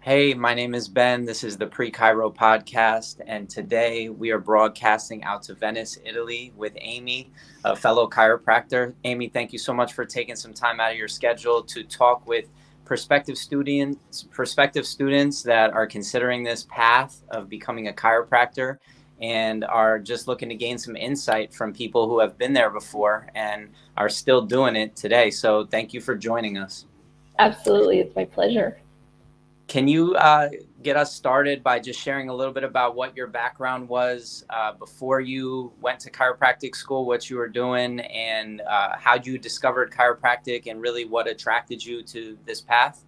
Hey, my name is Ben. This is the Pre-Chiro podcast, and today we are broadcasting out to Venice, Italy with Amy, a fellow chiropractor. Amy, thank you so much for taking some time out of your schedule to talk with prospective students that are considering this path of becoming a chiropractor and are just looking to gain some insight from people who have been there before and are still doing it today. So thank you for joining us. Absolutely. It's my pleasure. Can you get us started by just sharing a little bit about what your background was before you went to chiropractic school, what you were doing, and how you discovered chiropractic and really what attracted you to this path?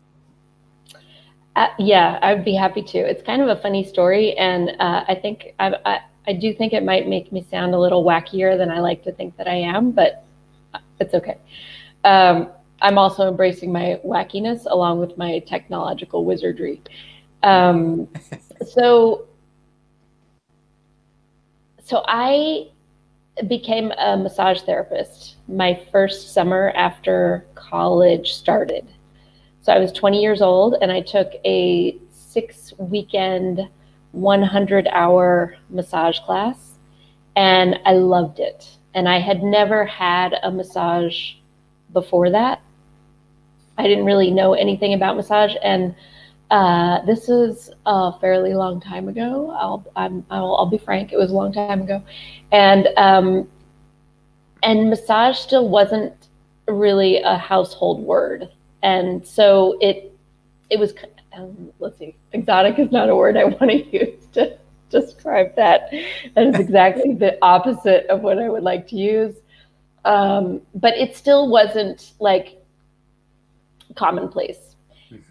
Yeah, I'd be happy to. It's kind of a funny story, and I do think it might make me sound a little wackier than I like to think that I am, but it's okay. Um, I'm also embracing my wackiness along with my technological wizardry. Um, so, so I became a massage therapist my first summer after college started. So I was 20 years old and I took a 6 weekend, 100-hour massage class and I loved it. And I had never had a massage before that. I didn't really know anything about massage. And this is a fairly long time ago. I'll be frank, it was a long time ago. And, um, and massage still wasn't really a household word. And so it was, let's see, exotic is not a word I want to use to describe that. That is exactly the opposite of what I would like to use. But it still wasn't like commonplace.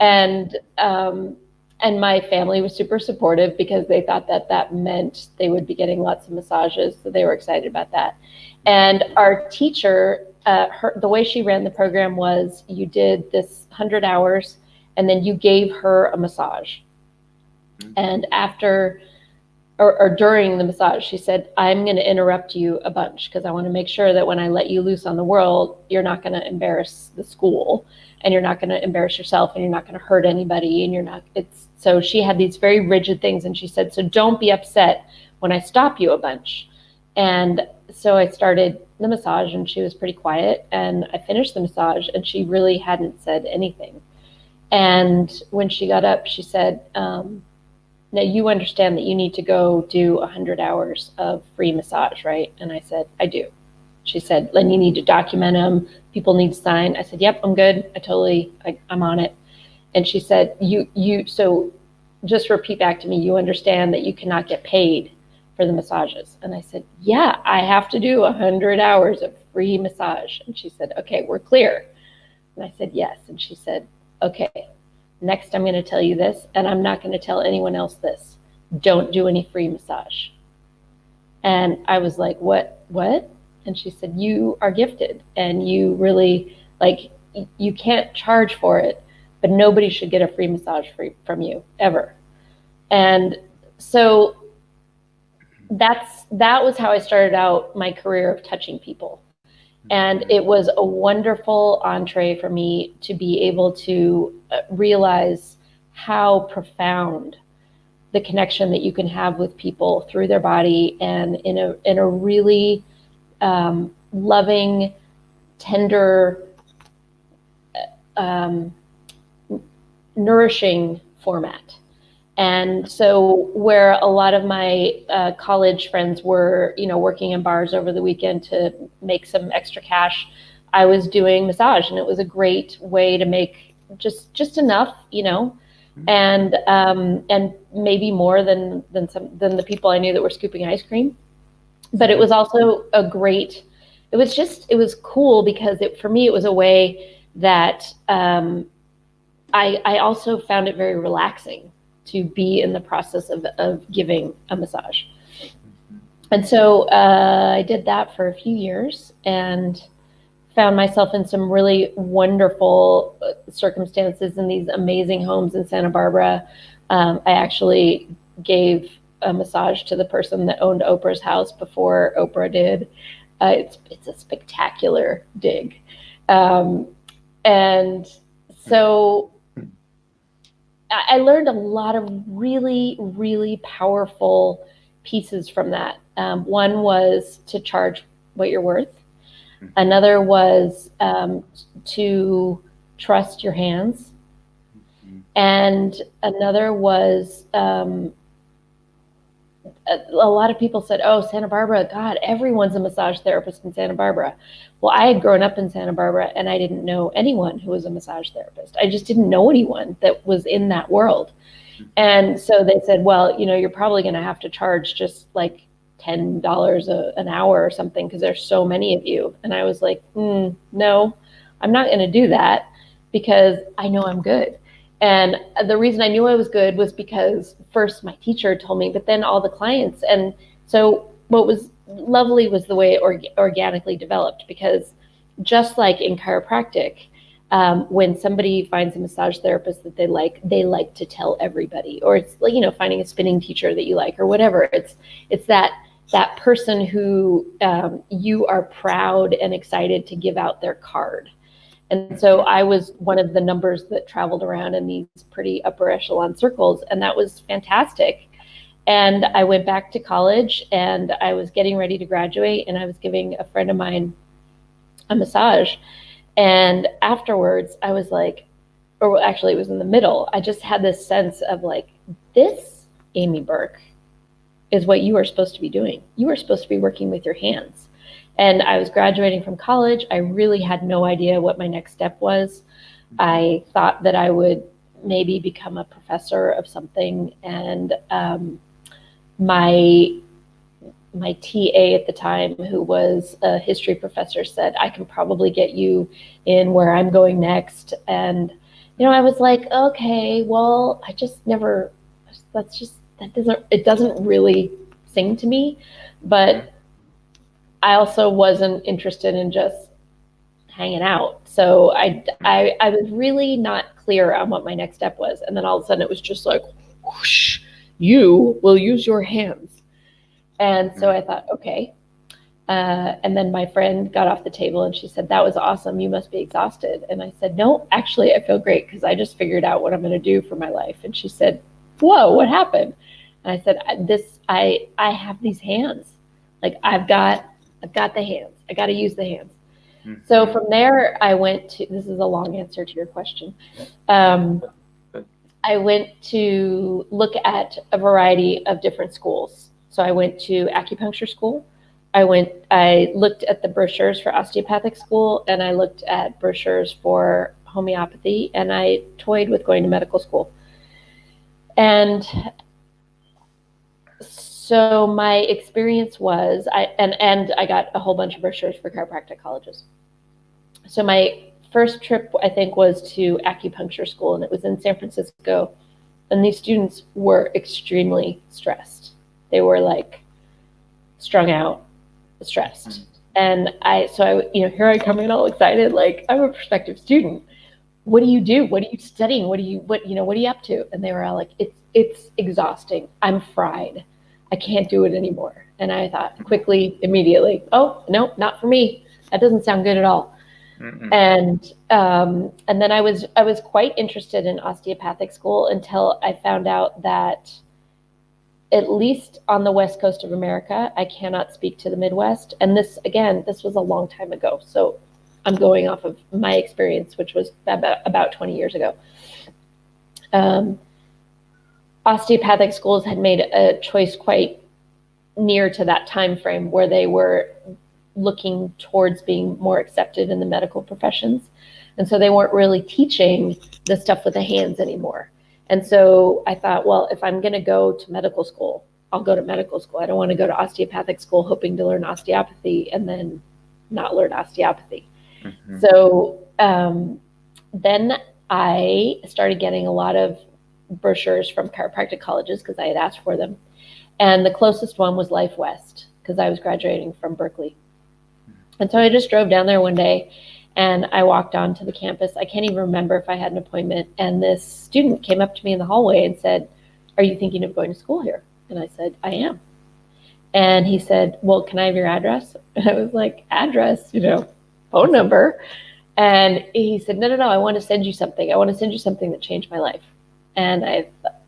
And and my family was super supportive because they thought that that meant they would be getting lots of massages, so they were excited about that. And our teacher, the way she ran the program was you did this 100 hours, and then you gave her a massage. And after or during the massage, she said, I'm going to interrupt you a bunch because I want to make sure that when I let you loose on the world, you're not going to embarrass the school and you're not going to embarrass yourself and you're not going to hurt anybody. And so she had these very rigid things. And she said, so don't be upset when I stop you a bunch. And so I started the massage and she was pretty quiet and I finished the massage and she really hadn't said anything. And when she got up, she said, now you understand that you need to go do 100 hours of free massage, right? And I said, I do. She said, then you need to document them. People need to sign. I said, yep, I'm good. I'm on it. And she said, so just repeat back to me, you understand that you cannot get paid for the massages. And I said, yeah, I have to do 100 hours of free massage. And she said, okay, we're clear. And I said, yes. And she said, okay, next I'm going to tell you this, and I'm not going to tell anyone else this. Don't do any free massage. And I was like, what? And she said, you are gifted and you really, like, you can't charge for it, but nobody should get a free massage from you ever. And so that was how I started out my career of touching people. And it was a wonderful entree for me to be able to realize how profound the connection that you can have with people through their body and in a really loving, tender, nourishing format. And so where a lot of my college friends were, working in bars over the weekend to make some extra cash, I was doing massage, and it was a great way to make just enough, and maybe more than the people I knew that were scooping ice cream. But it was also it was cool because for me it was a way that I also found it very relaxing to be in the process of giving a massage. And so I did that for a few years and found myself in some really wonderful circumstances in these amazing homes in Santa Barbara. I actually gave a massage to the person that owned Oprah's house before Oprah did. It's a spectacular dig. And so I learned a lot of really, really powerful pieces from that. One was to charge what you're worth. Another was to trust your hands. And another was a lot of people said, oh, Santa Barbara, God, everyone's a massage therapist in Santa Barbara. Well, I had grown up in Santa Barbara and I didn't know anyone who was a massage therapist. I just didn't know anyone that was in that world. And so they said, well, you know, you're probably going to have to charge just like $10 an hour or something because there's so many of you. And I was like, no, I'm not going to do that because I know I'm good. And the reason I knew I was good was because first my teacher told me, but then all the clients. And so what was lovely was the way it organically developed, because just like in chiropractic, when somebody finds a massage therapist that they like to tell everybody, or it's like, you know, finding a spinning teacher that you like or whatever. It's that person who you are proud and excited to give out their card. And so I was one of the numbers that traveled around in these pretty upper echelon circles, and that was fantastic. And I went back to college and I was getting ready to graduate, and I was giving a friend of mine a massage. And afterwards I was like, or actually it was in the middle, I just had this sense of like, this, Amy Burke, is what you are supposed to be doing. You are supposed to be working with your hands. And I was graduating from college. I really had no idea what my next step was. I thought that I would maybe become a professor of something. And my TA at the time, who was a history professor, said, I can probably get you in where I'm going next. And, you know, I was like, okay, well, I just never, it doesn't really sing to me. But I also wasn't interested in just hanging out. So I was really not clear on what my next step was. And then all of a sudden it was just like, whoosh, you will use your hands. And so I thought, okay. And then my friend got off the table and she said, that was awesome. You must be exhausted. And I said, no, actually, I feel great because I just figured out what I'm going to do for my life. And she said, whoa, what happened? And I said, I have these hands. Like I've got the hands. I got to use the hands. Mm-hmm. So from there, I went to, this is a long answer to your question. I went to look at a variety of different schools. So I went to acupuncture school. I looked at the brochures for osteopathic school, and I looked at brochures for homeopathy, and I toyed with going to medical school. And so my experience was, I got a whole bunch of brochures for chiropractic colleges. So my first trip, I think, was to acupuncture school, and it was in San Francisco. And these students were extremely stressed. They were like strung out, stressed. And here I come in all excited, like I'm a prospective student. What do you do? What are you studying? What are you up to? And they were all like, it's exhausting. I'm fried. I can't do it anymore. And I thought quickly, immediately, oh, no, not for me. That doesn't sound good at all. Mm-mm. And then I was quite interested in osteopathic school until I found out that, at least on the West Coast of America, I cannot speak to the Midwest. And this was a long time ago. So I'm going off of my experience, which was about 20 years ago. Osteopathic schools had made a choice quite near to that time frame where they were looking towards being more accepted in the medical professions. And so they weren't really teaching the stuff with the hands anymore. And so I thought, well, if I'm going to go to medical school, I'll go to medical school. I don't want to go to osteopathic school hoping to learn osteopathy and then not learn osteopathy. Mm-hmm. So then I started getting a lot of brochures from chiropractic colleges because I had asked for them. And the closest one was Life West because I was graduating from Berkeley. And so I just drove down there one day and I walked onto the campus. I can't even remember if I had an appointment. And this student came up to me in the hallway and said, are you thinking of going to school here? And I said, I am. And he said, well, can I have your address? And I was like, address, phone number. And he said, no, I want to send you something. I want to send you something that changed my life. And I thought,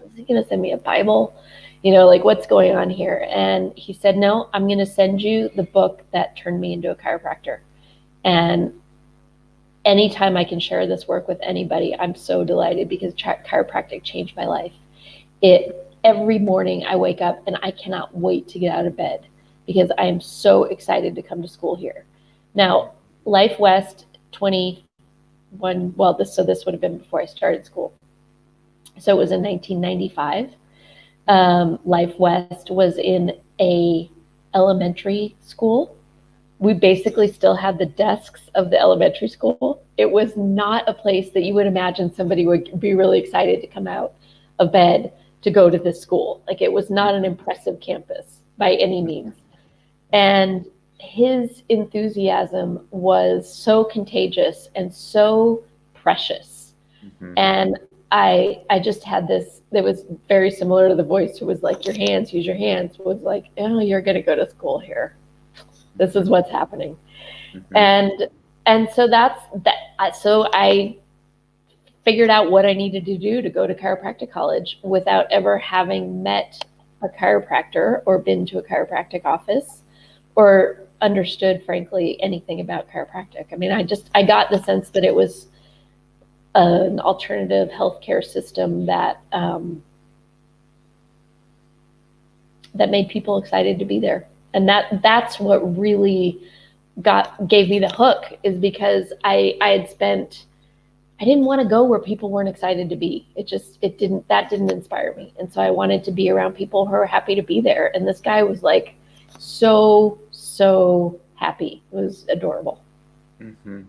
is he going to send me a Bible? You know, like, what's going on here? And he said, no, I'm going to send you the book that turned me into a chiropractor. And anytime I can share this work with anybody, I'm so delighted, because chiropractic changed my life. Every morning I wake up and I cannot wait to get out of bed, because I am so excited to come to school here. Now, Life West 21, well, this would have been before I started school. So it was in 1995. Life West was in a elementary school. We basically still had the desks of the elementary school. It was not a place that you would imagine somebody would be really excited to come out of bed to go to this school. Like, it was not an impressive campus by any means. And his enthusiasm was so contagious and so precious. Mm-hmm. And I just had this that was very similar to the voice who was like, your hands, use your hands, was like, oh, you're going to go to school here. This is what's happening. Mm-hmm. And so that's that. So I figured out what I needed to do to go to chiropractic college without ever having met a chiropractor or been to a chiropractic office or understood, frankly, anything about chiropractic. I mean, I got the sense that it was an alternative healthcare system that that made people excited to be there. And that's what really gave me the hook, is because I didn't want to go where people weren't excited to be. That didn't inspire me. And so I wanted to be around people who are happy to be there. And this guy was like so happy. It was adorable. Mm-hmm.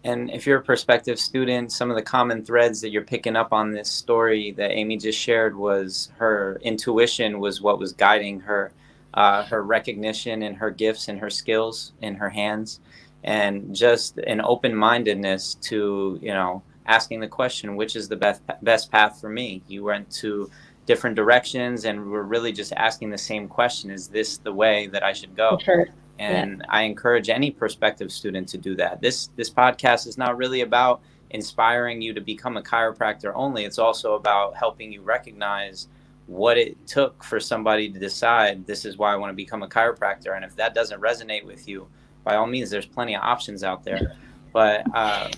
And if you're a prospective student, some of the common threads that you're picking up on this story that Amy just shared was her intuition was what was guiding her, her recognition and her gifts and her skills in her hands, and just an open-mindedness to, asking the question, which is the best path for me? You went to different directions and we're really just asking the same question. Is this the way that I should go? Sure. And yeah. I encourage any prospective student to do that. This podcast is not really about inspiring you to become a chiropractor only. It's also about helping you recognize what it took for somebody to decide, this is why I want to become a chiropractor. And if that doesn't resonate with you, by all means, there's plenty of options out there. But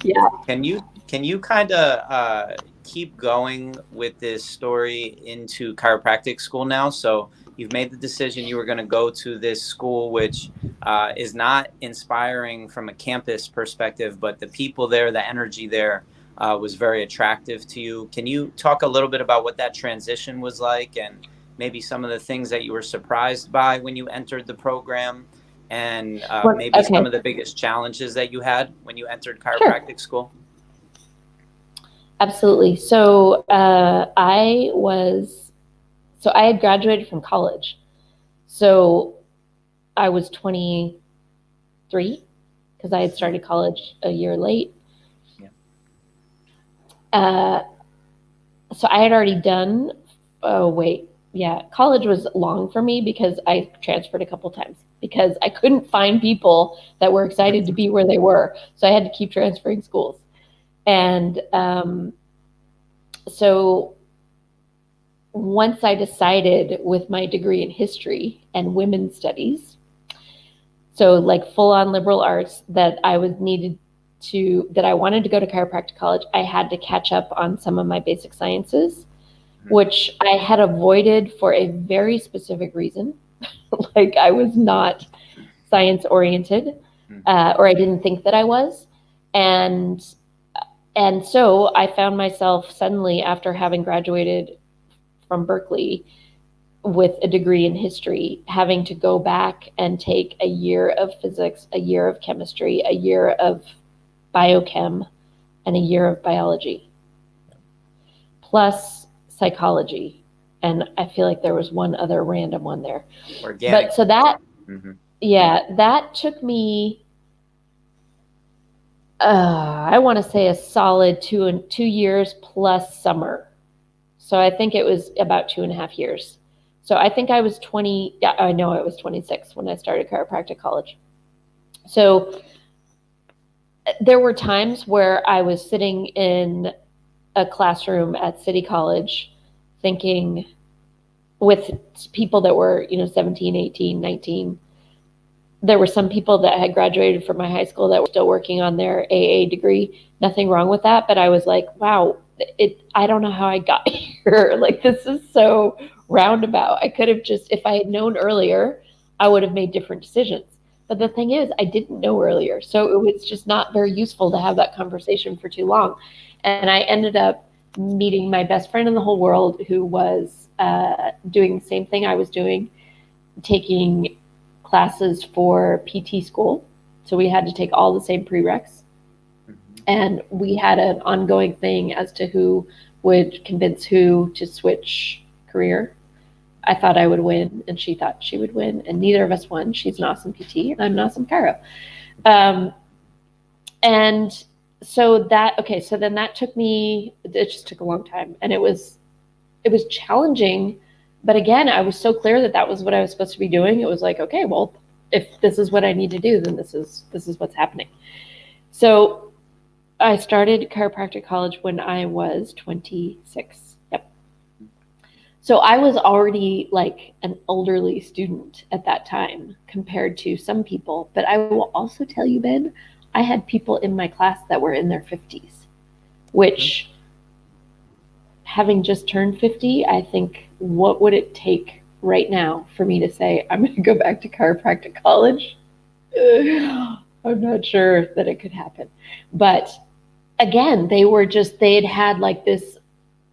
yeah. Can you kind of keep going with this story into chiropractic school now? So you've made the decision you were going to go to this school, which is not inspiring from a campus perspective, but the people there, the energy there was very attractive to you. Can you talk a little bit about what that transition was like, and maybe some of the things that you were surprised by when you entered the program, and maybe some of the biggest challenges that you had when you entered chiropractic school? Absolutely. So I had graduated from college. So I was 23 because I had started college a year late. Yeah. So I had already done, college was long for me because I transferred a couple times because I couldn't find people that were excited to be where they were. So I had to keep transferring schools. And so once I decided with my degree in history and women's studies, so like full on liberal arts, that I wanted to go to chiropractic college, I had to catch up on some of my basic sciences, which I had avoided for a very specific reason. Like I was not science oriented, or I didn't think that I was. And so I found myself suddenly, after having graduated from Berkeley with a degree in history, having to go back and take a year of physics, a year of chemistry, a year of biochem, and a year of biology, plus psychology. And I feel like there was one other random one there. Organic. But so that, that took me, I want to say a solid 2 years plus summer. So I think it was about 2.5 years. So I think I was 20. Yeah, I know I was 26 when I started chiropractic college. So there were times where I was sitting in a classroom at City College thinking with people that were, 17, 18, 19. There were some people that had graduated from my high school that were still working on their AA degree. Nothing wrong with that. But I was like, wow, I don't know how I got here. Like, this is so roundabout. I could have just, if I had known earlier, I would have made different decisions. But the thing is, I didn't know earlier. So it was just not very useful to have that conversation for too long. And I ended up meeting my best friend in the whole world who was doing the same thing I was doing, taking classes for PT school. So we had to take all the same prereqs. And we had an ongoing thing as to who would convince who to switch career. I thought I would win, and she thought she would win, and neither of us won. She's an awesome PT, and I'm an awesome chiro. And so then that took me, it just took a long time, and it was challenging. But again, I was so clear that that was what I was supposed to be doing. It was like, okay, well, if this is what I need to do, then this is what's happening. So I started chiropractic college when I was 26. Yep. So I was already like an elderly student at that time compared to some people. But I will also tell you, Ben, I had people in my class that were in their 50s, which, having just turned 50, I think, what would it take right now for me to say, I'm going to go back to chiropractic college? I'm not sure that it could happen. But again, they had like this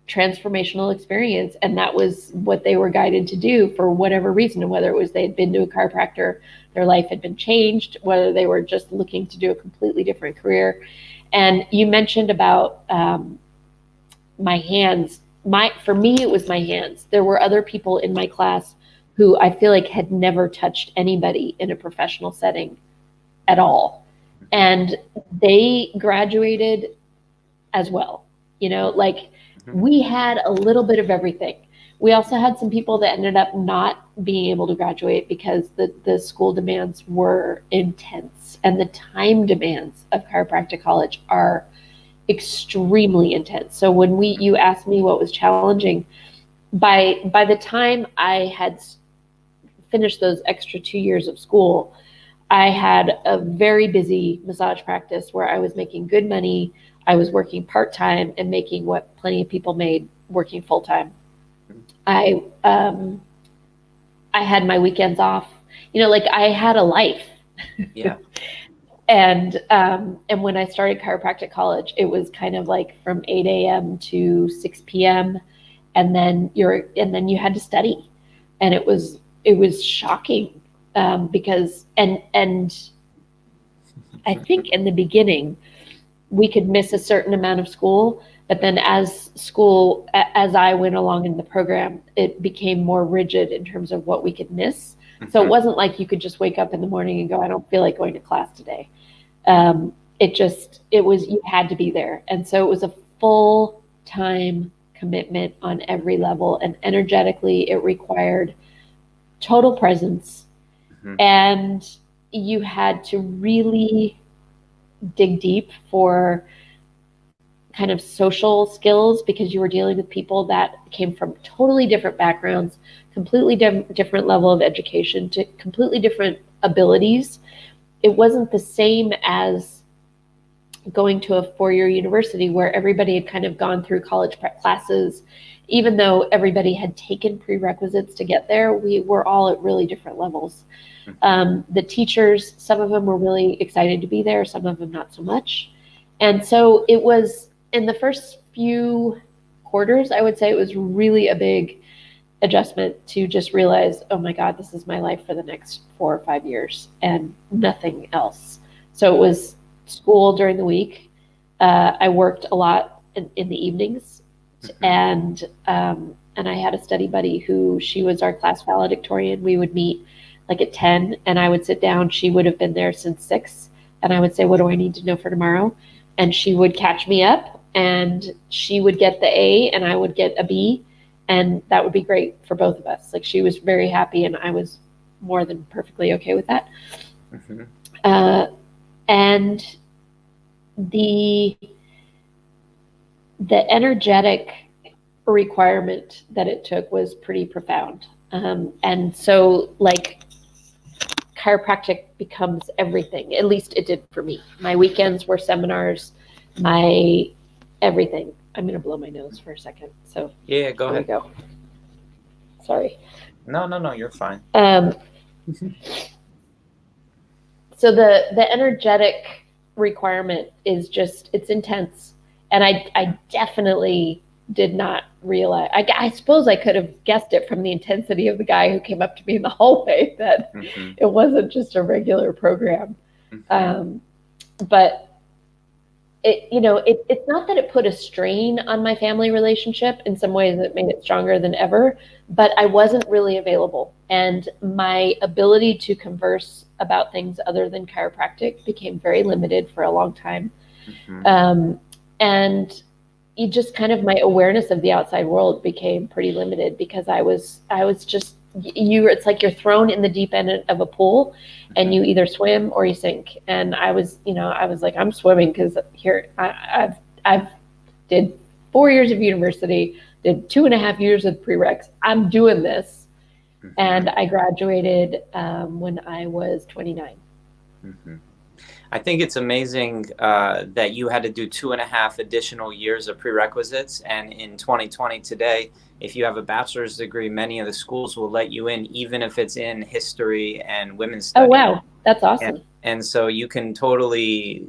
transformational experience, and that was what they were guided to do for whatever reason, and whether it was they had been to a chiropractor, their life had been changed, whether they were just looking to do a completely different career. And you mentioned about my hands. For me, it was my hands. There were other people in my class who I feel like had never touched anybody in a professional setting at all. And they graduated as well. Like, we had a little bit of everything. We also had some people that ended up not being able to graduate because the school demands were intense, and the time demands of chiropractic college are extremely intense. So when you asked me what was challenging, by the time I had finished those extra 2 years of school, I had a very busy massage practice where I was making good money. I was working part-time and making what plenty of people made working full-time. I had my weekends off. Like, I had a life. Yeah. And when I started chiropractic college, it was kind of like from 8 a.m. to 6 p.m. and then you had to study, and it was shocking because I think in the beginning we could miss a certain amount of school, but then as I went along in the program, it became more rigid in terms of what we could miss. So it wasn't like you could just wake up in the morning and go, I don't feel like going to class today. You had to be there. And so it was a full-time commitment on every level. And energetically, it required total presence. And you had to really dig deep for kind of social skills, because you were dealing with people that came from totally different backgrounds, completely different level of education, to completely different abilities. It wasn't the same as going to a four-year university where everybody had kind of gone through college prep classes. Even though everybody had taken prerequisites to get there, we were all at really different levels. The teachers, some of them were really excited to be there, some of them not so much. And so it was, in the first few quarters, I would say it was really a big adjustment to just realize, oh my God, this is my life for the next 4 or 5 years and nothing else. So it was school during the week. I worked a lot in the evenings, and I had a study buddy who, she was our class valedictorian. We would meet like at 10, and I would sit down. She would have been there since 6, and I would say, what do I need to know for tomorrow? And she would catch me up, and she would get the A and I would get a B, and that would be great for both of us. Like, she was very happy, and I was more than perfectly okay with that. And the energetic requirement that it took was pretty profound. And so, like, chiropractic becomes everything. At least it did for me. My weekends were seminars, my everything. I'm going to blow my nose for a second. So, Yeah, go here we ahead. go. Sorry. No, you're fine. So the energetic requirement is just, it's intense. And I definitely did not realize, I suppose I could have guessed it from the intensity of the guy who came up to me in the hallway, that it wasn't just a regular program. But it's not that it put a strain on my family relationship. In some ways it made it stronger than ever, but I wasn't really available. And my ability to converse about things other than chiropractic became very limited for a long time. And you just kind of, my awareness of the outside world became pretty limited, because I was just, it's like you're thrown in the deep end of a pool and you either swim or you sink. And I was like, I'm swimming, because here I've did 4 years of university, did 2.5 years of prereqs. I'm doing this. And I graduated when I was 29. I think it's amazing that you had to do 2.5 additional years of prerequisites. And in 2020 today, if you have a bachelor's degree, many of the schools will let you in, even if it's in history and women's studies. Oh, wow. That's awesome. And so you can totally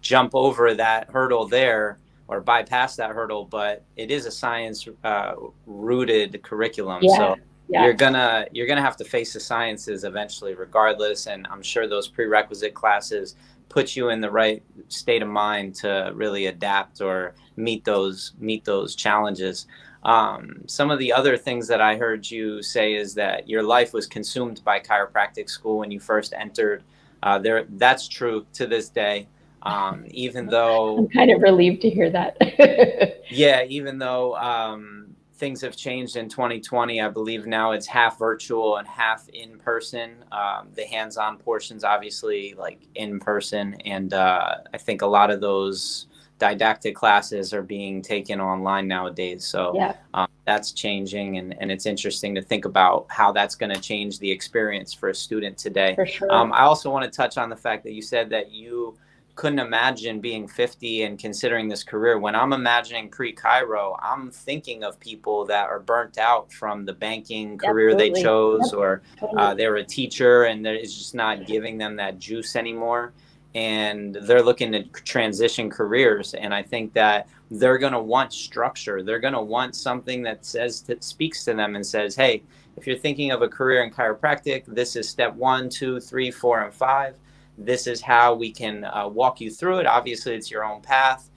jump over that hurdle there, or bypass that hurdle, but it is a science rooted curriculum. Yeah. So Yeah. you're gonna have to face the sciences eventually, regardless. And I'm sure those prerequisite classes put you in the right state of mind to really adapt or meet those challenges. Some of the other things that I heard you say is that your life was consumed by chiropractic school when you first entered. That's true to this day. Even though I'm kind of relieved to hear that. Yeah, even though things have changed in 2020, I believe now it's half virtual and half in person. The hands-on portions, obviously, like in person, and I think a lot of those didactic classes are being taken online nowadays. So Yeah. That's changing, and it's interesting to think about how that's going to change the experience for a student today. For sure. I also want to touch on the fact that you said that you couldn't imagine being 50 and considering this career. When I'm imagining pre-Chiro, I'm thinking of people that are burnt out from the banking career Absolutely. they chose, Yep. or Totally. they were a teacher and it's just not giving them that juice anymore. And they're looking to transition careers. And I think that they're going to want structure. They're going to want something that speaks to them and says, hey, if you're thinking of a career in chiropractic, this is step 1, 2, 3, 4, and 5. This is how we can walk you through it. Obviously, it's your own path.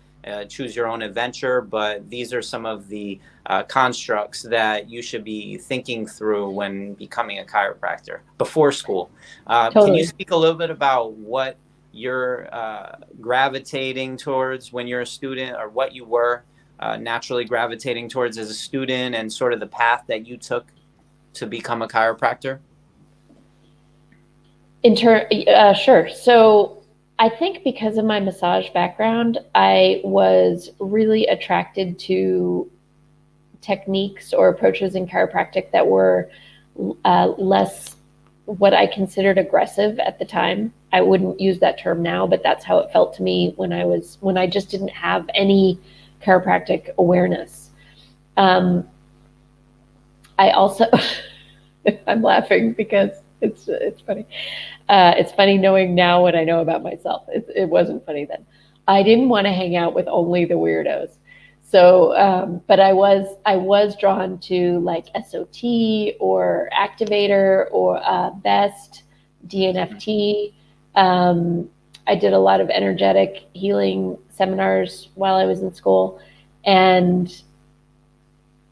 Choose your own adventure. But these are some of the constructs that you should be thinking through when becoming a chiropractor before school. Totally. Can you speak a little bit about what you're gravitating towards when you're a student, or what you were naturally gravitating towards as a student, and sort of the path that you took to become a chiropractor? Sure. So I think because of my massage background, I was really attracted to techniques or approaches in chiropractic that were less what I considered aggressive at the time. I wouldn't use that term now, but that's how it felt to me when I just didn't have any chiropractic awareness. I also, I'm laughing because it's funny. It's funny knowing now what I know about myself. It wasn't funny then. I didn't want to hang out with only the weirdos. So, but I was drawn to like SOT or activator or BEST, DNFT. I did a lot of energetic healing seminars while I was in school, and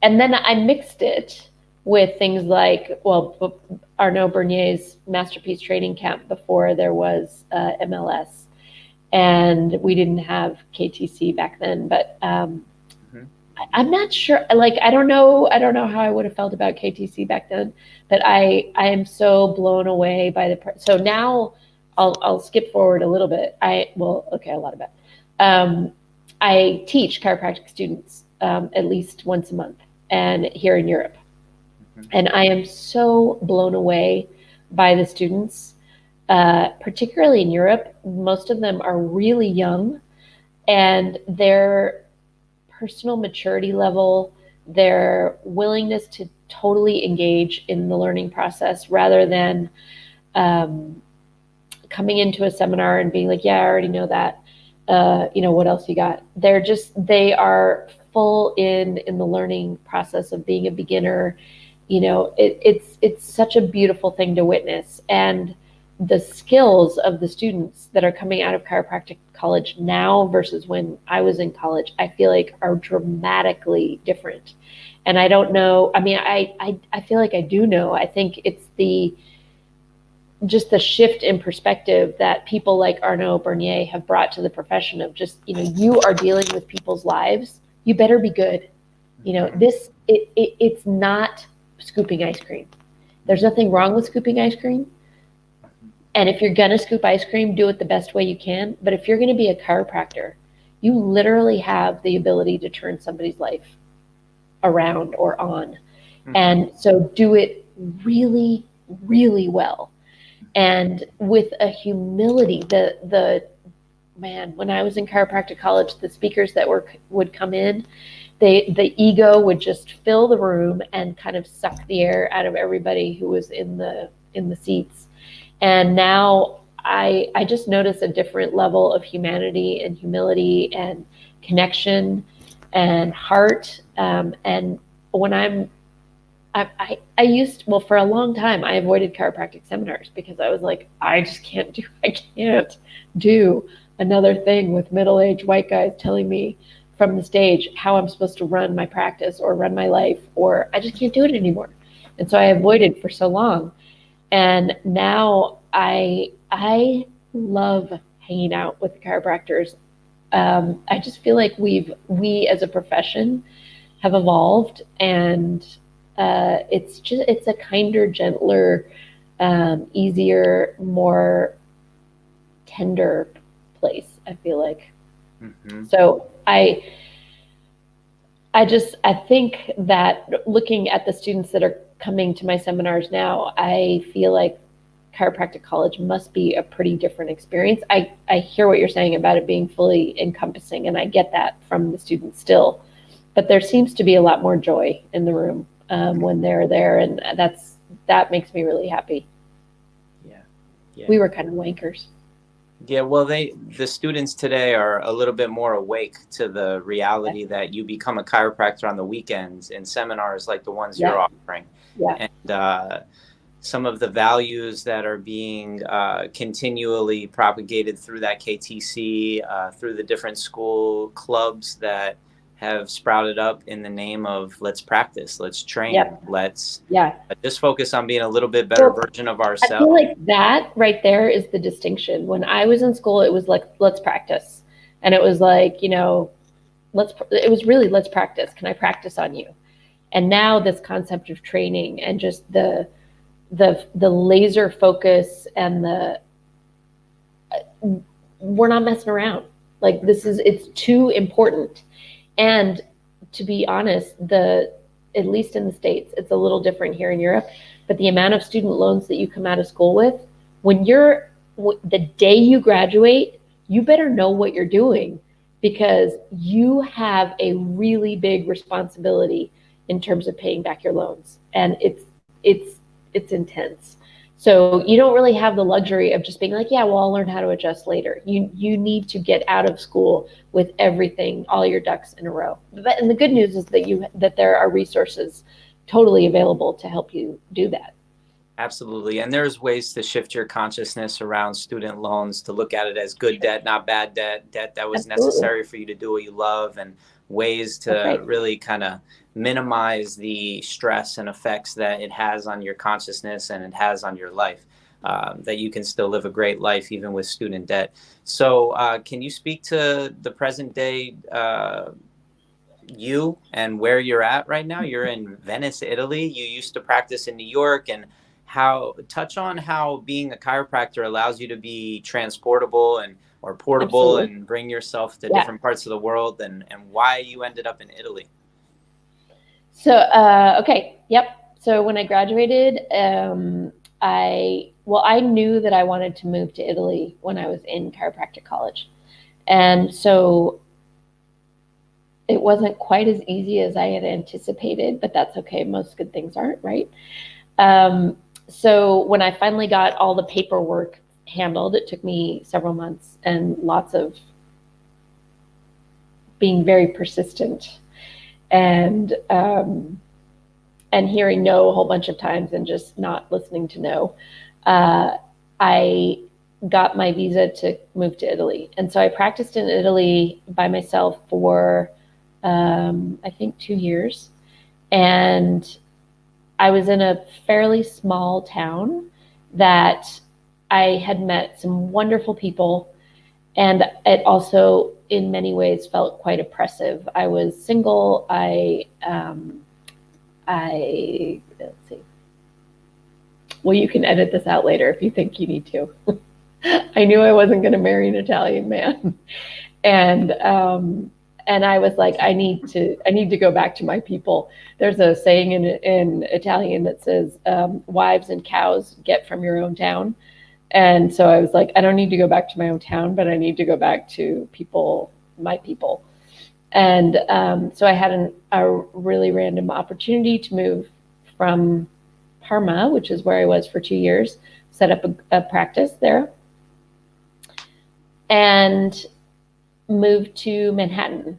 then I mixed it with things like, well, Arnaud Bernier's Masterpiece Training Camp before there was MLS, and we didn't have KTC back then, but I'm not sure. Like, I don't know how I would have felt about KTC back then, but I am so blown away by so now I'll skip forward a little bit. A lot of it. I teach chiropractic students at least once a month, and here in Europe. Mhm. And I am so blown away by the students, particularly in Europe. Most of them are really young, and their personal maturity level, their willingness to totally engage in the learning process rather than um, coming into a seminar and being like, yeah, I already know that. What else you got? They are full in the learning process of being a beginner. It's such a beautiful thing to witness. And the skills of the students that are coming out of chiropractic college now versus when I was in college, I feel like are dramatically different. And I don't know, I mean, I feel like I do know. I think it's just the shift in perspective that people like Arnaud Bernier have brought to the profession of just, you are dealing with people's lives. You better be good. It's not scooping ice cream. There's nothing wrong with scooping ice cream. And if you're going to scoop ice cream, do it the best way you can. But if you're going to be a chiropractor, you literally have the ability to turn somebody's life around or on. Mhm. And so do it really, really well. And with a humility, the man, when I was in chiropractic college, the speakers that would come in, the ego would just fill the room and kind of suck the air out of everybody who was in the seats. And now I just notice a different level of humanity and humility and connection and heart. And when I used, well, for a long time, I avoided chiropractic seminars because I was like, I can't do another thing with middle-aged white guys telling me from the stage how I'm supposed to run my practice or run my life, or I just can't do it anymore. And so I avoided for so long. And now I love hanging out with the chiropractors. I just feel like we as a profession have evolved, and it's a kinder, gentler, easier, more tender place, I feel like. Mhm. So I think that looking at the students that are coming to my seminars now, I feel like chiropractic college must be a pretty different experience. I hear what you're saying about it being fully encompassing, and I get that from the students still. But there seems to be a lot more joy in the room when they're there, and that makes me really happy. Yeah. Yeah. We were kind of wankers. Yeah, well, the students today are a little bit more awake to the reality that you become a chiropractor on the weekends in seminars like the ones you're Yeah, offering, yeah, and some of the values that are being continually propagated through that KTC, through the different school clubs that have sprouted up in the name of let's practice, let's train, yeah, let's yeah. just focus on being a little bit better Well, version of I feel ourselves. like that right there is the distinction. When I was in school, it was like, let's practice. And it was like, it was really, let's practice. Can I practice on you? And now this concept of training and just the laser focus and we're not messing around. Like it's too important. And to be honest, at least in the States, it's a little different here in Europe, but the amount of student loans that you come out of school with, when the day you graduate, you better know what you're doing because you have a really big responsibility in terms of paying back your loans. And it's intense. So you don't really have the luxury of just being like, yeah, well, I'll learn how to adjust later. You need to get out of school with everything, all your ducks in a row. And the good news is that there are resources totally available to help you do that. Absolutely. And there's ways to shift your consciousness around student loans to look at it as good debt, not bad debt, debt that was Absolutely. necessary for you to do what you love, and ways That's to right. really kind of minimize the stress and effects that it has on your consciousness and it has on your life. That you can still live a great life even with student debt. So, can you speak to the present day you and where you're at right now? You're in Venice, Italy. You used to practice in New York, and how touch on how being a chiropractor allows you to be transportable and or portable Absolutely. and bring yourself to Yeah. different parts of the world, and why you ended up in Italy. So, okay. Yep. So when I graduated, I knew that I wanted to move to Italy when I was in chiropractic college. And so it wasn't quite as easy as I had anticipated, but that's okay. Most good things aren't, right? Um, so when I finally got all the paperwork handled, it took me several months and lots of being very persistent and hearing no a whole bunch of times and just not listening to no. I got my visa to move to Italy. And so I practiced in Italy by myself for, I think, 2 years. And I was in a fairly small town that I had met some wonderful people. And it also, in many ways, felt quite oppressive. I was single. Let's see. Well, you can edit this out later if you think you need to. I knew I wasn't going to marry an Italian man, and I was like, I need to go back to my people. There's a saying in Italian that says, "Wives and cows get from your own town," and so I was like, I don't need to go back to my own town, but I need to go back to people, my people. And so I had a really random opportunity to move from Parma, which is where I was for 2 years, set up a practice there, and moved to Manhattan.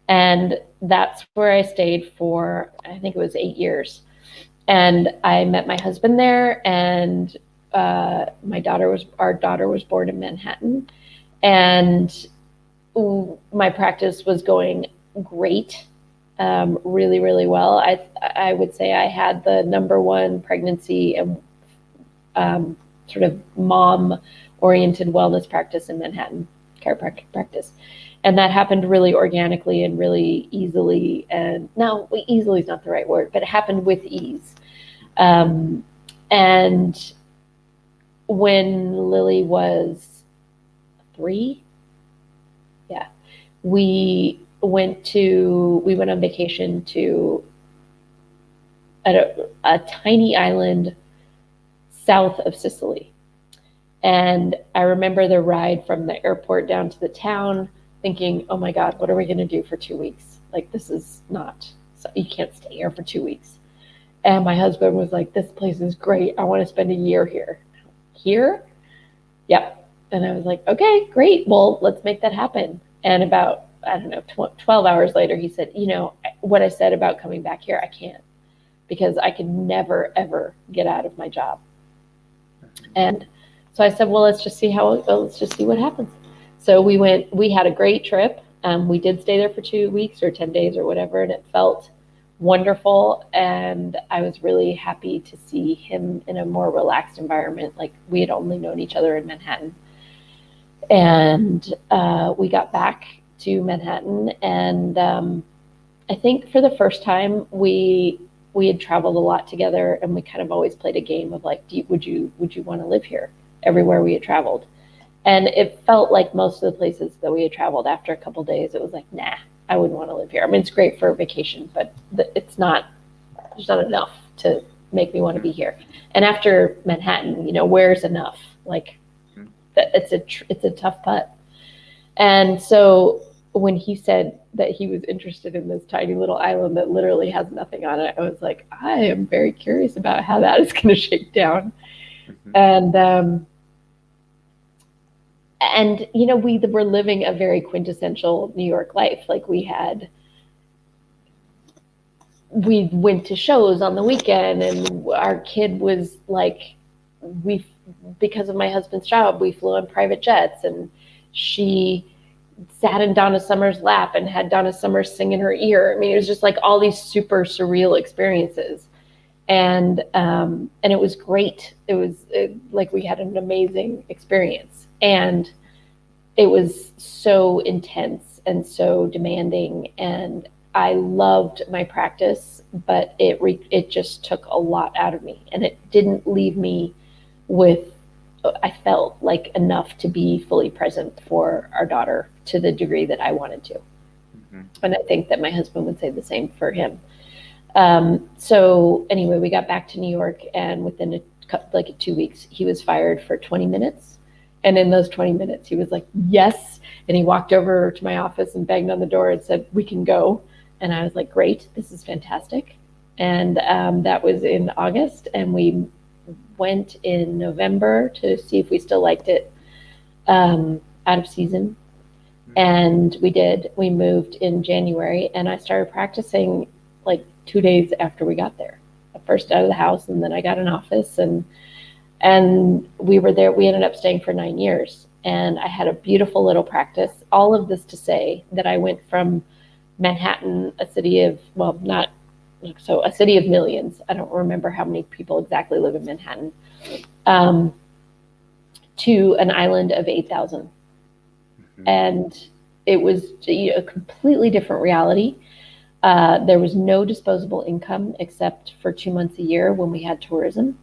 And that's where I stayed for, I think it was 8 years. And I met my husband there, and our daughter was born in Manhattan. And my practice was going great, really, really well. I would say I had the number one pregnancy and sort of mom-oriented wellness practice in Manhattan, chiropractic practice. And that happened really organically and really easily. And no, easily is not the right word, but it happened with ease. And when Lily was 3, yeah, we went on vacation to a tiny island south of Sicily. And I remember the ride from the airport down to the town thinking, oh my God, what are we going to do for 2 weeks? Like, this is not, you can't stay here for 2 weeks. And my husband was like, this place is great. I want to spend a year here. Here? Yep. And I was like, okay, great. Well, let's make that happen. And about, I don't know, 12 hours later, he said, what I said about coming back here, I can't, because I could never, ever get out of my job. And so I said, well, let's just see what happens. So we had a great trip. We did stay there for 2 weeks or 10 days or whatever, and it felt wonderful. And I was really happy to see him in a more relaxed environment. Like, we had only known each other in Manhattan. And we got back to Manhattan, and I think for the first time we had traveled a lot together, and we kind of always played a game of like, would you want to live here? Everywhere we had traveled. And it felt like most of the places that we had traveled, after a couple of days, it was like, nah, I wouldn't want to live here. I mean, it's great for a vacation, but there's not enough to make me want to be here. And after Manhattan, where's enough? Like, it's a tough putt. And so when he said that he was interested in this tiny little island that literally has nothing on it, I was like, I am very curious about how that is going to shake down. Mm-hmm. And we were living a very quintessential New York life. Like, we went to shows on the weekend, and our kid was like, because of my husband's job, we flew on private jets, and she sat in Donna Summer's lap and had Donna Summer sing in her ear. I mean, it was just like all these super surreal experiences. And it was great. It was like we had an amazing experience. And it was so intense and so demanding. And I loved my practice, but it just took a lot out of me. And it didn't leave me with I felt like enough to be fully present for our daughter to the degree that I wanted to. Mm-hmm. And I think that my husband would say the same for him. So anyway, we got back to New York, and within 2 weeks, he was fired for 20 minutes. And in those 20 minutes, he was like, yes. And he walked over to my office and banged on the door and said, we can go. And I was like, great, this is fantastic. And that was in August. And we went in November to see if we still liked it out of season. And we did. We moved in January, and I started practicing like 2 days after we got there. First out of the house, and then I got an office, and we were there. We ended up staying for 9 years, and I had a beautiful little practice. All of this to say that I went from Manhattan, a city of, well, not so, a city of millions. I don't remember how many people exactly live in Manhattan, to an island of 8,000. And it was a completely different reality. There was no disposable income except for 2 months a year when we had tourism.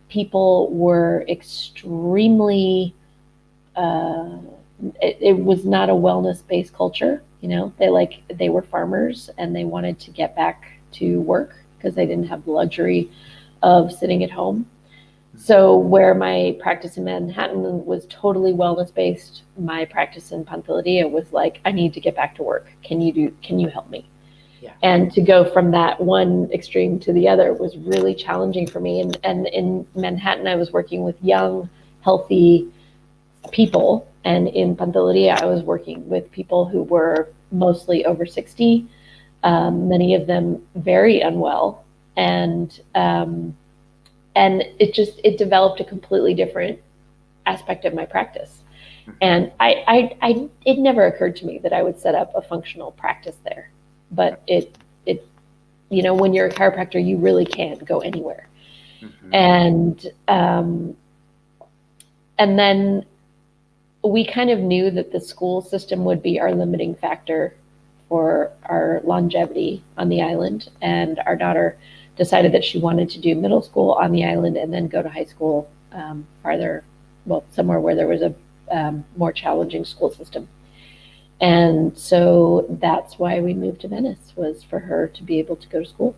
People were extremely, it was not a wellness-based culture. They were farmers, and they wanted to get back to work because they didn't have the luxury of sitting at home. So where my practice in Manhattan was totally wellness-based, my practice in Pantelleria was like, I need to get back to work. Can you help me? Yeah. And to go from that one extreme to the other was really challenging for me. And in Manhattan, I was working with young, healthy people. And in Pantelleria, I was working with people who were mostly over 60, many of them very unwell. And it developed a completely different aspect of my practice. And it never occurred to me that I would set up a functional practice there. But it when you're a chiropractor, you really can't go anywhere. And then we kind of knew that the school system would be our limiting factor for our longevity on the island. And our daughter decided that she wanted to do middle school on the island and then go to high school farther, somewhere where there was a more challenging school system. And so that's why we moved to Venice, was for her to be able to go to school.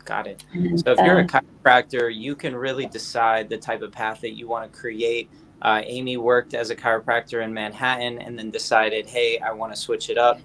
Got it. So if you're a chiropractor, you can really decide the type of path that you want to create. Amy worked as a chiropractor in Manhattan and then decided, hey, I want to switch it up.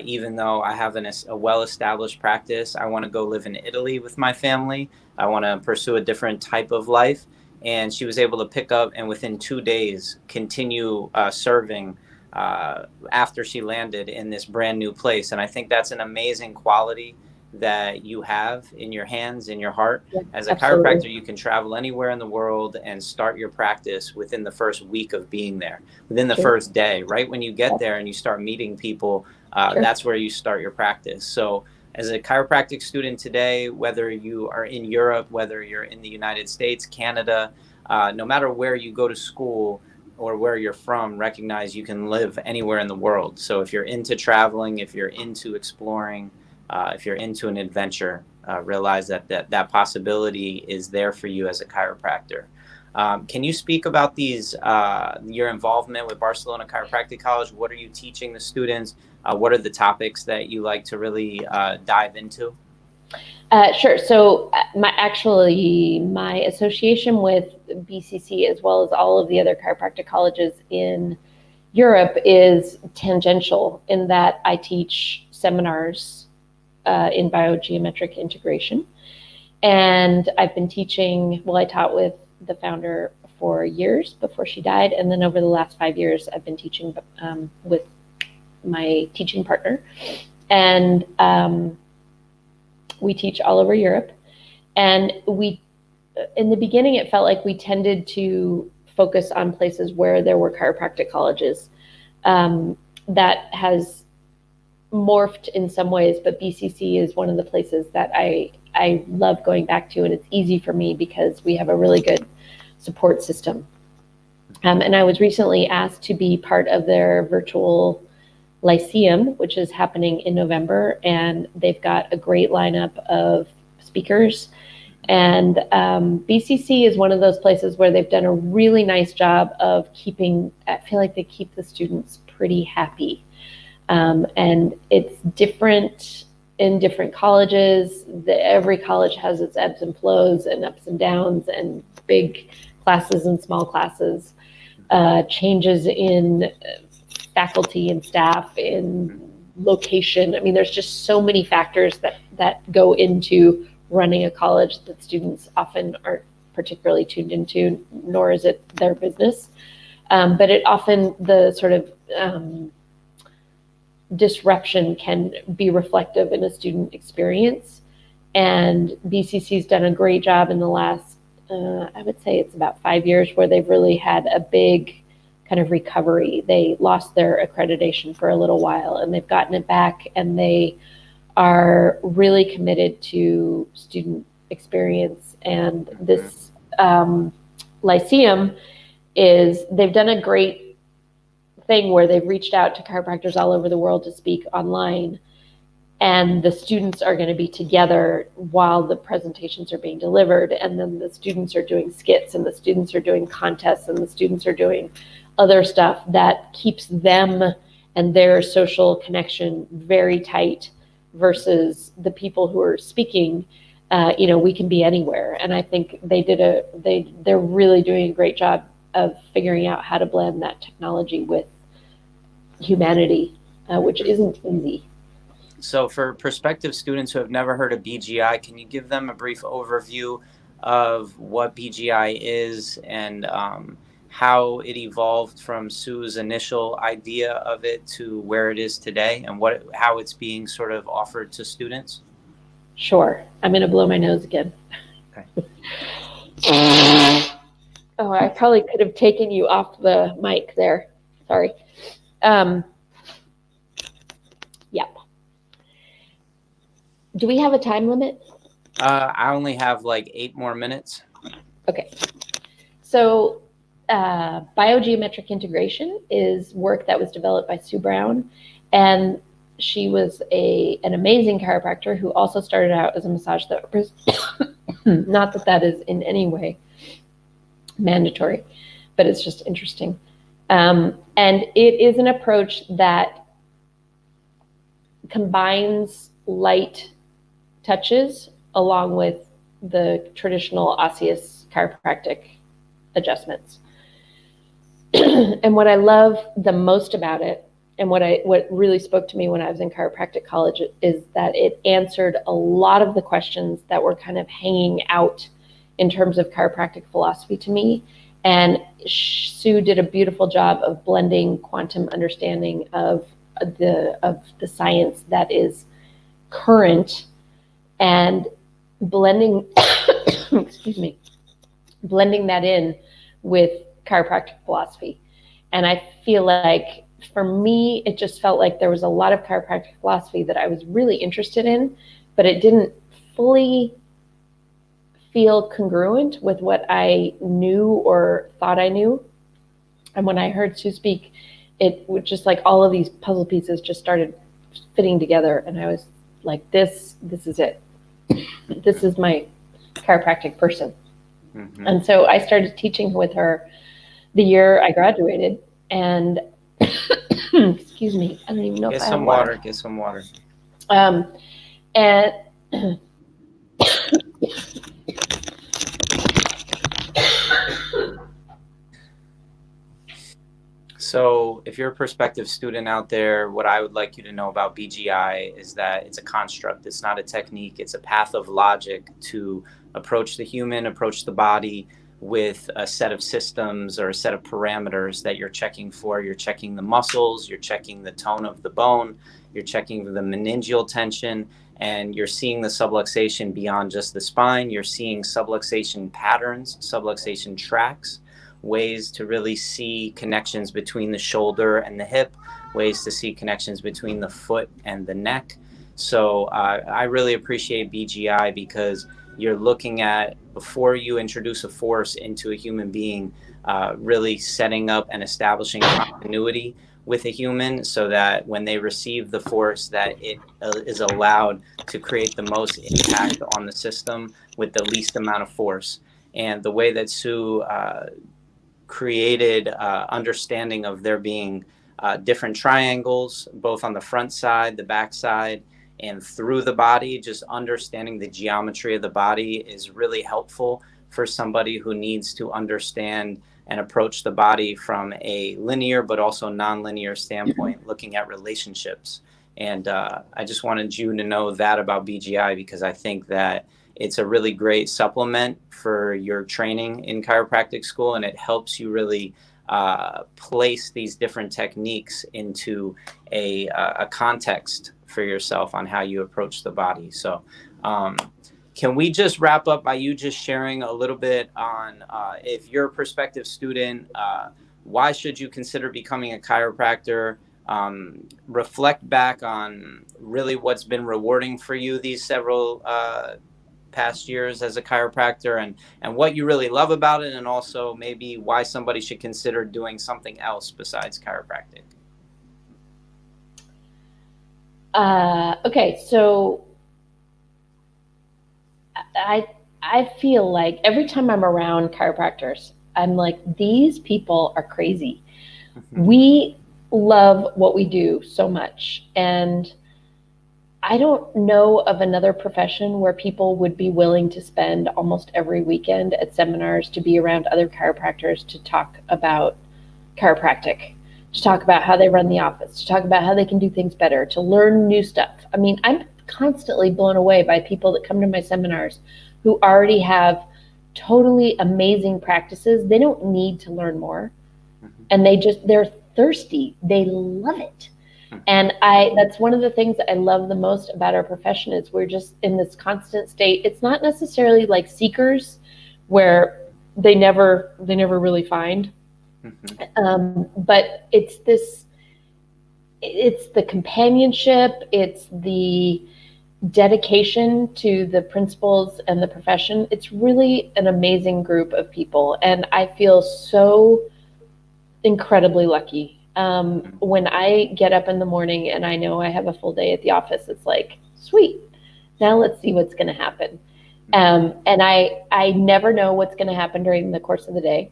Even though I have a well-established practice, I want to go live in Italy with my family. I want to pursue a different type of life. And she was able to pick up and within 2 days continue serving after she landed in this brand new place. And I think that's an amazing quality that you have in your hands, in your heart. Yeah, as a absolutely. chiropractor, you can travel anywhere in the world and start your practice within the first week of being there, within the Sure. first day, right when you get there and you start meeting people. Sure. That's where you start your practice. So as a chiropractic student today, whether you are in Europe, whether you're in the United States, Canada, no matter where you go to school or where you're from, recognize you can live anywhere in the world. So if you're into traveling, if you're into exploring, if you're into an adventure, realize that possibility is there for you as a chiropractor. Can you speak about your involvement with Barcelona Chiropractic College? What are you teaching the students? What are the topics that you like to really dive into? Sure. So my association with BCC, as well as all of the other chiropractic colleges in Europe, is tangential in that I teach seminars in biogeometric integration. And I've been teaching, I taught with the founder for years before she died. And then over the last 5 years, I've been teaching with my teaching partner. And we teach all over Europe. And in the beginning, it felt like we tended to focus on places where there were chiropractic colleges. That has morphed in some ways, but BCC is one of the places that I love going back to, and it's easy for me because we have a really good support system. And I was recently asked to be part of their virtual Lyceum, which is happening in November, and they've got a great lineup of speakers And BCC is one of those places where they've done a really nice job of I feel like they keep the students pretty happy. And it's different in different colleges. Every college has its ebbs and flows and ups and downs and big classes and small classes, changes in faculty and staff, in location. I mean, there's just so many factors that go into running a college that students often aren't particularly tuned into, nor is it their business. But it often, the sort of disruption can be reflective in a student experience. And BCC's done a great job in the last, I would say it's about 5 years, where they've really had a big kind of recovery. They lost their accreditation for a little while, and they've gotten it back, and they are really committed to student experience. And this Lyceum they've done a great thing where they've reached out to chiropractors all over the world to speak online, and the students are going to be together while the presentations are being delivered, and then the students are doing skits, and the students are doing contests, and the students are doing other stuff that keeps them and their social connection very tight, versus the people who are speaking. We can be anywhere, and I think they're really doing a great job of figuring out how to blend that technology with humanity, which isn't easy. So for prospective students who have never heard of BGI, can you give them a brief overview of what BGI is and how it evolved from Sue's initial idea of it to where it is today, and how it's being sort of offered to students? Sure. I'm going to blow my nose again. Okay. Oh, I probably could have taken you off the mic there. Sorry. Yep. Do we have a time limit? I only have like 8 more minutes. Okay. So biogeometric integration is work that was developed by Sue Brown, and she was an amazing chiropractor who also started out as a massage therapist. Not that that is in any way mandatory, but it's just interesting. And it is an approach that combines light touches along with the traditional osseous chiropractic adjustments. And what I love the most about it, and what really spoke to me when I was in chiropractic college, is that it answered a lot of the questions that were kind of hanging out in terms of chiropractic philosophy to me. And Sue did a beautiful job of blending quantum understanding of the science that is current, and blending blending that in with chiropractic philosophy. And I feel like, for me, it just felt like there was a lot of chiropractic philosophy that I was really interested in, but it didn't fully feel congruent with what I knew or thought I knew. And when I heard Sue speak, it was just like all of these puzzle pieces just started fitting together, and I was like, this is it. This is my chiropractic person. Mm-hmm. And so I started teaching with her the year I graduated, and excuse me, I don't even know if I have water. Get some water. And so if you're a prospective student out there, what I would like you to know about BGI is that it's a construct. It's not a technique. It's a path of logic to approach the human, approach the body with a set of systems or a set of parameters that you're checking for. You're checking the muscles, you're checking the tone of the bone, you're checking the meningeal tension, and you're seeing the subluxation beyond just the spine. You're seeing subluxation patterns, subluxation tracks, ways to really see connections between the shoulder and the hip, ways to see connections between the foot and the neck. So I really appreciate BGI because you're looking at, before you introduce a force into a human being, really setting up and establishing continuity with a human, so that when they receive the force, that it is allowed to create the most impact on the system with the least amount of force. And the way that Sue created understanding of there being different triangles, both on the front side, the back side, and through the body, just understanding the geometry of the body is really helpful for somebody who needs to understand and approach the body from a linear but also non-linear standpoint, looking at relationships. And I just wanted you to know that about BGI, because I think that it's a really great supplement for your training in chiropractic school, and it helps you really place these different techniques into a context for yourself on how you approach the body. So can we just wrap up by you just sharing a little bit on if you're a prospective student, why should you consider becoming a chiropractor? Reflect back on really what's been rewarding for you these several past years as a chiropractor, and what you really love about it, and also maybe why somebody should consider doing something else besides chiropractic. Okay, so I feel like every time I'm around chiropractors, I'm like, these people are crazy. We love what we do so much, and I don't know of another profession where people would be willing to spend almost every weekend at seminars to be around other chiropractors to talk about chiropractic, to talk about how they run the office, to talk about how they can do things better, to learn new stuff. I mean, I'm constantly blown away by people that come to my seminars who already have totally amazing practices. They don't need to learn more. And they're thirsty. They love it. And that's one of the things that I love the most about our profession is we're just in this constant state. It's not necessarily like seekers where they never really find. But it's the companionship, it's the dedication to the principles and the profession. It's really an amazing group of people, and I feel so incredibly lucky. When I get up in the morning and I know I have a full day at the office, it's like, sweet, now let's see what's going to happen. And I never know what's going to happen during the course of the day,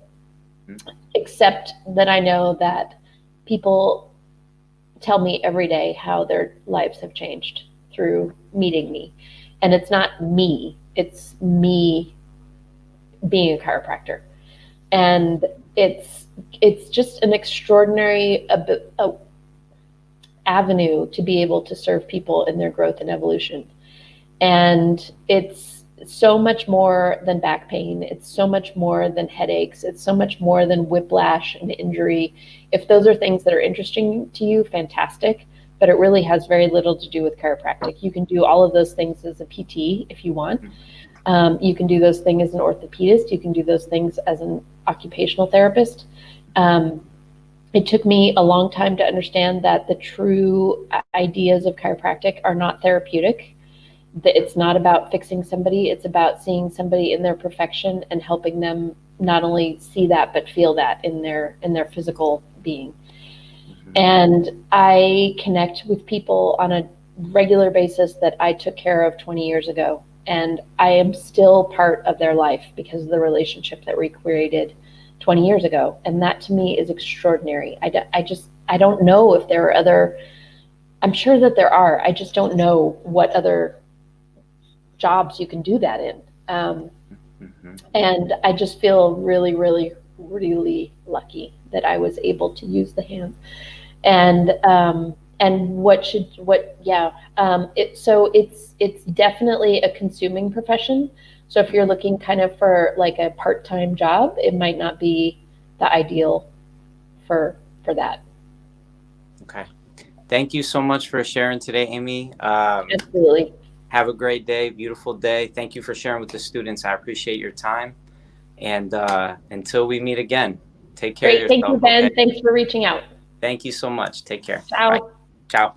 except that I know that people tell me every day how their lives have changed through meeting me. And it's not me, it's me being a chiropractor. And it's just an extraordinary avenue to be able to serve people in their growth and evolution. And it's so much more than back pain. It's so much more than headaches. It's so much more than whiplash and injury. If those are things that are interesting to you, fantastic. But it really has very little to do with chiropractic. You can do all of those things as a PT if you want. You can do those things as an orthopedist. You can do those things as an occupational therapist. It took me a long time to understand that the true ideas of chiropractic are not therapeutic. It's not about fixing somebody. It's about seeing somebody in their perfection and helping them not only see that, but feel that in their physical being. And I connect with people on a regular basis that I took care of 20 years ago. And I am still part of their life because of the relationship that we created 20 years ago. And that to me is extraordinary. I don't know if there are other, I'm sure that there are, I just don't know what other jobs you can do that in. And I just feel really, really, really lucky that I was able to use the hands. And it's definitely a consuming profession. So if you're looking kind of for like a part-time job, it might not be the ideal for that. Okay. Thank you so much for sharing today, Amy. Absolutely. Have a great day, beautiful day. Thank you for sharing with the students. I appreciate your time. And until we meet again, take care of yourself. Thank you, Ben. Okay? Thanks for reaching out. Thank you so much. Take care. Ciao. Bye. Ciao.